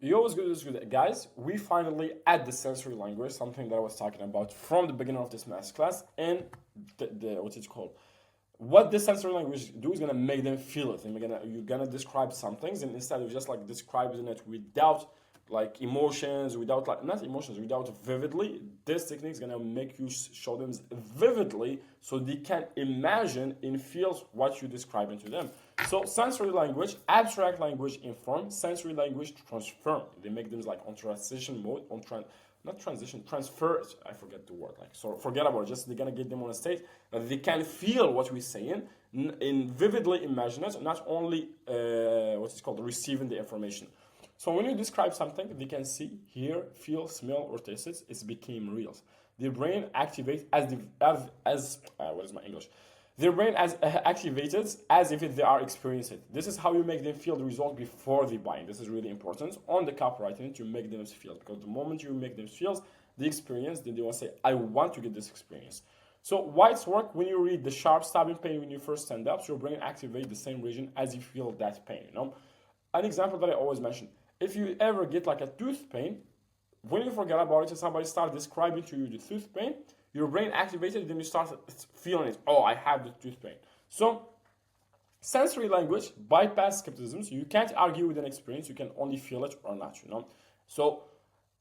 Yo, what's good, what's good? Guys, we finally add the sensory language, something that I was talking about from the beginning of this math class, and the what's it called? What this sensory language do is gonna make them feel it. And you're gonna describe some things, and instead of just like describing it without like emotions, without like not emotions, without vividly, this technique is gonna make you show them vividly so they can imagine and feel what you're describing to them. So sensory language, abstract language inform, sensory language transform. They make them like on transition mode, not transition, transfer. I forget the word. Like so, forget about it. Just they're gonna get them on a state that they can feel what we're saying and vividly imagine it, not only what's called receiving the information. So when you describe something, they can see, hear, feel, smell, or taste it. It's became real. Their brain activates as what is my English? Their brain as activated as if they are experiencing it. This is how you make them feel the result before they buy. This is really important on the copywriting to make them feel, because the moment you make them feel the experience, then they will say, I want to get this experience. So why it's work? When you read the sharp stabbing pain when you first stand up, so your brain activates the same region as you feel that pain. An example that I always mention: if you ever get like a tooth pain, when you forget about it and somebody starts describing to you the tooth pain, your brain activated, then you start feeling it. Oh, I have the tooth pain. So sensory language bypass skepticism. So you can't argue with an experience, you can only feel it or not. So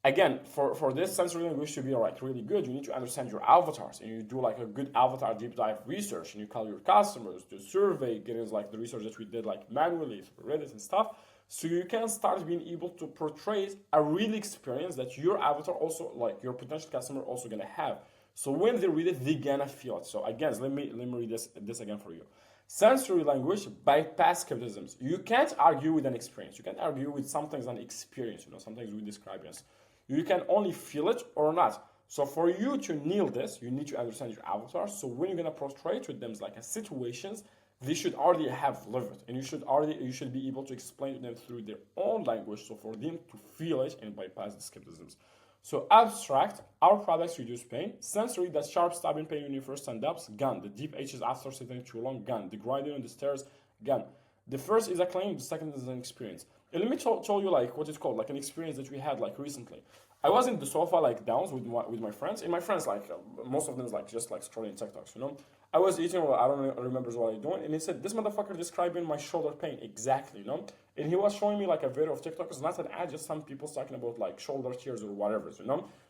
again, for this sensory language to be like really good, you need to understand your avatars, and you do like a good avatar deep dive research, and you call your customers, do survey, getting like the research that we did like manually through Reddit and stuff. So you can start being able to portray a real experience that your avatar also, like your potential customer, also gonna have. So when they read it, they're gonna feel it. So again, let me read this again for you. Sensory language bypass skepticism. You can't argue with an experience. You can't argue with something's an experience. Sometimes we describe it. You can only feel it or not. So for you to nail this, you need to understand your avatar. So when you're gonna portray it with them like a situations, they should already have lived it, and you should be able to explain to them through their own language, so for them to feel it and bypass the skepticisms. So abstract, our products reduce pain. Sensory, that sharp stabbing pain when you first stand up, gone. The deep H's after sitting too long, gone. The grinding on the stairs, gone. The first is a claim, the second is an experience. And let me tell you like what it's called, like an experience that we had like recently. I was in the sofa like down with my friends, and my friends like most of them is like just like scrolling TikToks. I was eating, well, I don't remember what I was doing, and he said, this motherfucker describing my shoulder pain exactly. And he was showing me like a video of TikTok. It's not an ad, just some people talking about like shoulder tears or whatever.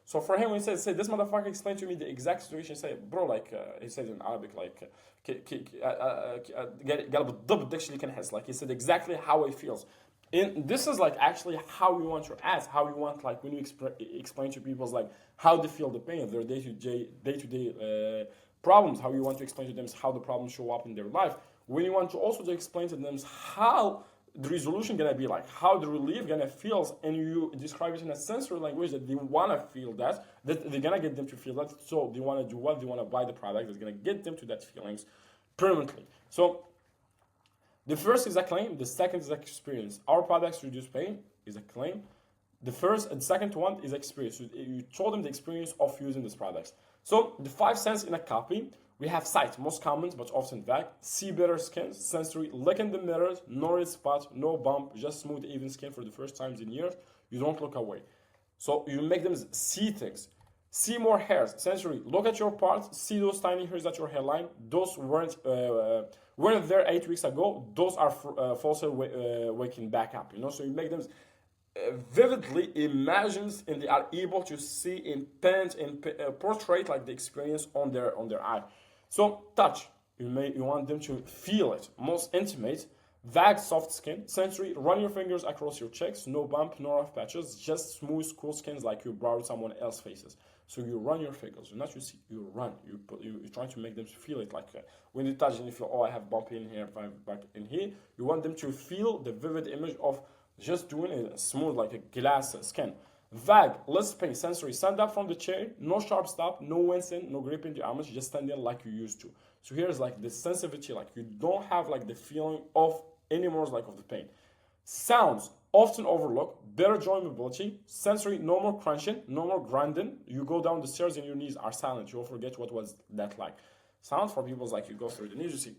So for him, he said, this motherfucker explained to me the exact situation. He said, bro, like, he said in Arabic, like, like he said exactly how it feels. And this is like actually how you want to ask, how you want like when you explain to people like how they feel the pain, their day-to-day problems, how you want to explain to them how the problems show up in their life. When you want to also to explain to them how the resolution gonna be like, how the relief gonna feel, and you describe it in a sensory language that they wanna feel that they're gonna get them to feel that. So they wanna do what? They wanna buy the product that's gonna get them to that feelings permanently. So the first is a claim, the second is experience. Our products reduce pain is a claim. The first and second one is experience. You told them the experience of using these products. So the 5 senses in a copy, we have sight, most common but often vague. See better skin, sensory, look in the mirrors, no red spot, no bump, just smooth, even skin for the first time in years. You don't look away. So you make them see things. See more hairs, sensory, look at your parts, see those tiny hairs at your hairline. Those weren't there 8 weeks ago. Those are falsely waking back up. So you make them vividly imagines, and they are able to see and paint and portray like the experience on their eye. So touch, you want them to feel it, most intimate. Vague, soft skin. Sensory, run your fingers across your cheeks, no bump, no rough patches, just smooth, cool skins like you borrowed someone else's faces. So you run your fingers, not you see, you run. You're trying to make them feel it like when you touch and you feel, oh, I have bump in here, back in here. You want them to feel the vivid image of just doing it smooth like a glass skin. Vague, less pain, sensory. Stand up from the chair, no sharp stop, no wincing, no gripping the arms, just standing like you used to. So here's like the sensitivity, like you don't have like the feeling of anymore like of the pain. Sounds, often overlooked, better joint mobility. Sensory, no more crunching, no more grinding. You go down the stairs and your knees are silent. You'll forget what was that like. Sounds for people like you go through the knees, you see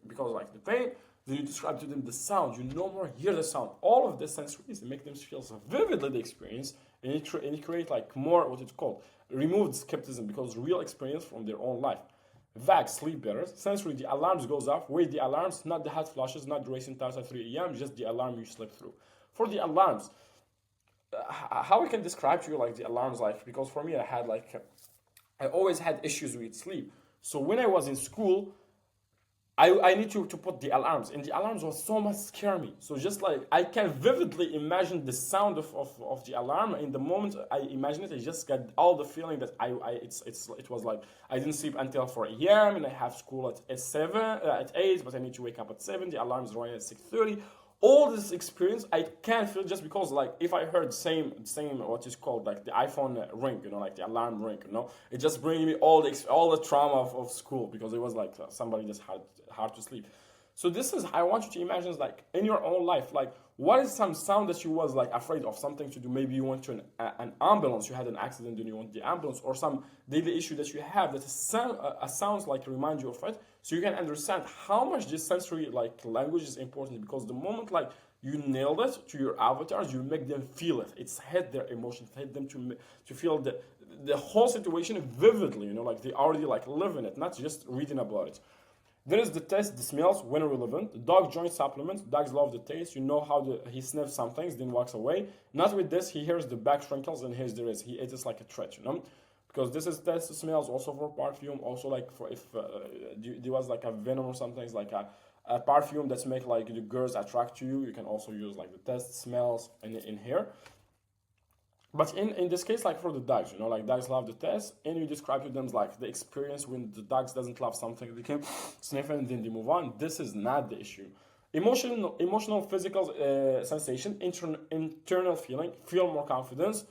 because like the pain. Then you describe to them the sound. You no more hear the sound. All of the sensories make them feel so vividly the experience, and it create like more what it's called removed skepticism because real experience from their own life. Vague sleep better. Sensory, the alarms goes off. Wait, the alarms, not the hot flashes, not the racing times at 3 a.m., just the alarm you slept through. For the alarms, how we can describe to you like the alarms, like, because for me I always had issues with sleep. So when I was in school, I need to put the alarms, and the alarms was so much scare me. So just like I can vividly imagine the sound of the alarm. In the moment I imagine it, I just got all the feeling that it was like I didn't sleep until 4 a.m. and I have school at 7 at 8, but I need to wake up at 7. The alarm is running at 6:30. All this experience I can feel just because like if I heard same what is called like the iPhone ring, like the alarm ring, it just brings me all the trauma of school because it was like somebody just hard to sleep. So this is, I want you to imagine like in your own life, like what is some sound that you was like afraid of something to do? Maybe you went to an ambulance, you had an accident and you want the ambulance, or some daily issue that you have that sounds like remind you of it, so you can understand how much this sensory like language is important. Because the moment like you nailed it to your avatars, you make them feel it. It's hit their emotions, hit them to feel the whole situation vividly. Like they already like live in it, not just reading about it. There is the taste, the smells, when relevant. The dog joins supplements. Dogs love the taste. You know how he sniffs some things, then walks away. Not with this. He hears the back wrinkles and hears the rest. He eats it like a threat, because this is taste, the smells, also for perfume. Also like for if there was like a venom or something, like a perfume that's make like the girls attract to you. You can also use like the taste, smells in here. But in this case, like for the dogs, like dogs love the taste, and you describe to them like the experience when the dogs doesn't love something, they can sniff it and then they move on. This is not the issue. Emotional, physical sensation, internal feeling, feel more confidence.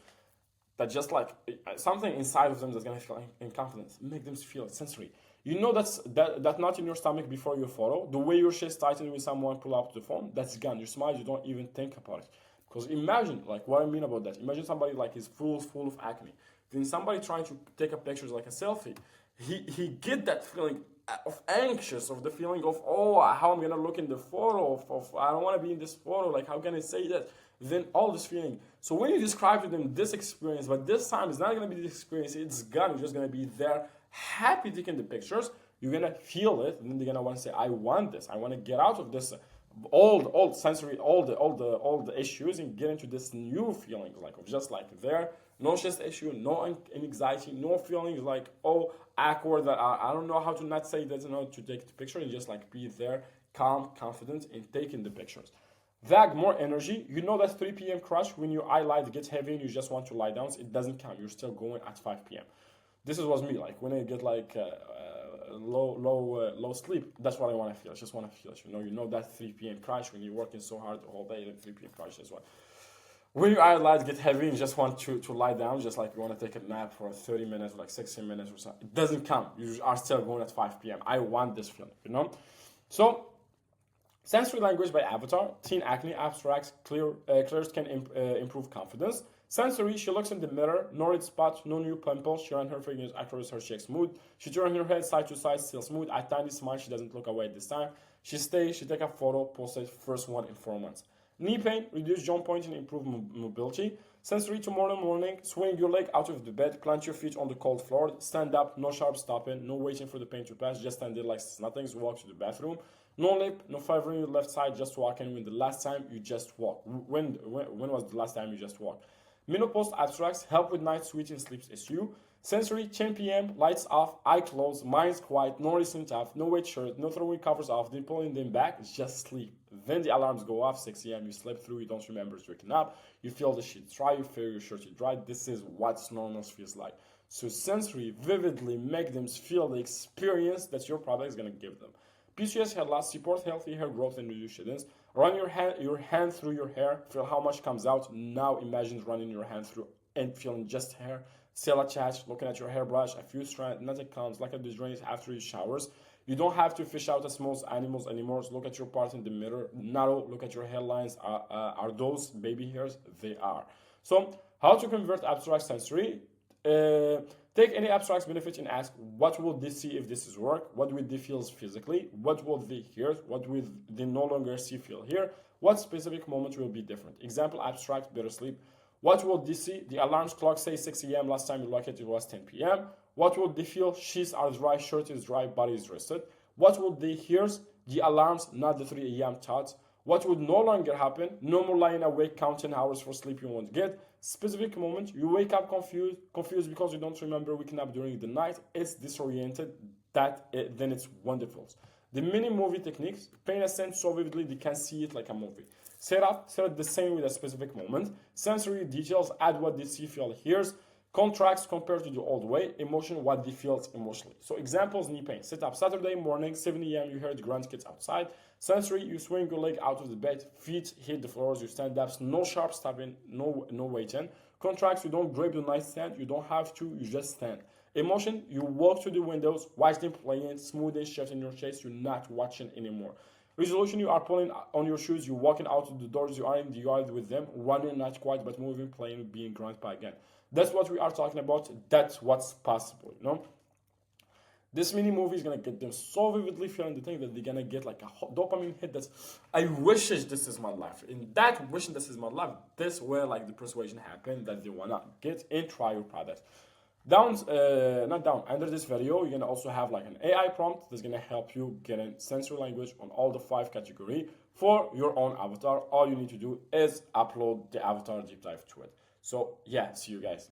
That just like something inside of them that's gonna feel in confidence, make them feel sensory. That not in your stomach before you follow. The way your chest tightens when someone pull up the phone, that's gone. Your smile, you don't even think about it. Because imagine, like, what I mean about that. Imagine somebody like is full of acne. Then somebody trying to take a picture like a selfie. He get that feeling of anxious, of the feeling of, oh, how I'm gonna look in the photo, of I don't want to be in this photo. Like, how can I say that? Then all this feeling. So when you describe to them this experience, but this time it's not gonna be this experience. It's gone. You're just gonna be there, happy taking the pictures. You're gonna feel it, and then they're gonna want to say, I want this. I want to get out of this old sensory, all the issues, and get into this new feeling like of just like there, no chest issue, no anxiety, no feelings like awkward that I don't know how to not say that, to take the picture, and just like be there, calm, confident in taking the pictures. Vague, more energy. That 3 p.m. crush when your eyelid gets heavy and you just want to lie down, it doesn't count. You're still going at 5 p.m. This was me, like when I get like low sleep. That's what I want to feel. I just want to feel it. That 3 p.m. crash when you're working so hard the whole day. And 3 p.m. crash as well. When your eyelids get heavy and you just want to lie down, just like you want to take a nap for 30 minutes or like 60 minutes or something, it doesn't count. You are still going at 5 p.m. I want this feeling. So, sensory language by avatar. Teen acne, abstracts, clears can improve confidence. Sensory, she looks in the mirror, no red spots, no new pimples. She runs her fingers across her cheeks smooth. She turns her head side to side, still smooth. A tiny smile, she doesn't look away this time. She stays, she take a photo, post it, first one in 4 months. Knee pain, reduce joint pointing, improve mobility. Sensory, tomorrow morning, swing your leg out of the bed, plant your feet on the cold floor, stand up, no sharp stopping, no waiting for the pain to pass, just stand there like nothing, walk to the bathroom. No lip, no favoring your left side, just walking. When the last time you just walked? When was the last time you just walked? Menopause abstracts, help with night sweet and sleep issue. Sensory, 10 p.m., lights off, eye closed, mind's quiet, no recent off, no wet shirt, no throwing covers off, then pulling them back, just sleep. Then the alarms go off, 6 a.m., you slept through, you don't remember waking up, you feel the sheet dry, you feel your shirt dry. This is what normal feels like. So sensory, vividly make them feel the experience that your product is going to give them. PCOS hair loss, support healthy hair growth and reduce sheddings. Run your hand through your hair, feel how much comes out. Now imagine running your hand through and feeling just hair. Still attached, looking at your hairbrush, a few strands, nothing comes, like at the drains after your showers. You don't have to fish out as small animals anymore. So look at your part in the mirror. Narrow, look at your hairlines. Are those baby hairs? They are. So how to convert abstract sensory? Take any abstract benefit and ask, what will they see if this is work? What will they feel physically? What will they hear? What will they no longer see, feel, hear? What specific moment will be different? Example, abstract, better sleep. What will they see? The alarm's clock says 6 a.m. Last time you looked at it was 10 p.m. What will they feel? Sheets are dry, shirt is dry, body is rested. What will they hear? The alarms, not the 3 a.m. thoughts. What would no longer happen? No more lying awake counting hours for sleep you won't get. Specific moment, you wake up confused because you don't remember waking up during the night. It's disoriented. Then it's wonderful. The mini movie techniques paint a scene so vividly they can see it like a movie. Set it the same with a specific moment. Sensory details, add what they see, feel, hears. Contracts compared to the old way. Emotion, what they feel emotionally. So examples, knee pain. Sit up Saturday morning, 7 a.m. You hear the grandkids outside. Sensory, you swing your leg out of the bed. Feet hit the floors. You stand up. No sharp stopping. No waiting. Contracts, you don't grab the nightstand. You don't have to. You just stand. Emotion, you walk to the windows. Watch them playing. Smooth and shift in your chest. You're not watching anymore. Resolution, you are pulling on your shoes. You're walking out of the doors. You are in the yard with them. Running, not quiet, but moving, playing, being grandpa again. That's what we are talking about. That's what's possible, you know? This mini movie is gonna get them so vividly feeling the thing that they're gonna get like a dopamine hit that's, I wish this is my life. In that wishing this is my life, this where like the persuasion happened that they wanna get and try your product. Under this video, you're gonna also have like an AI prompt that's gonna help you get a sensory language on all the 5 categories for your own avatar. All you need to do is upload the avatar deep dive to it. So yeah, see you guys.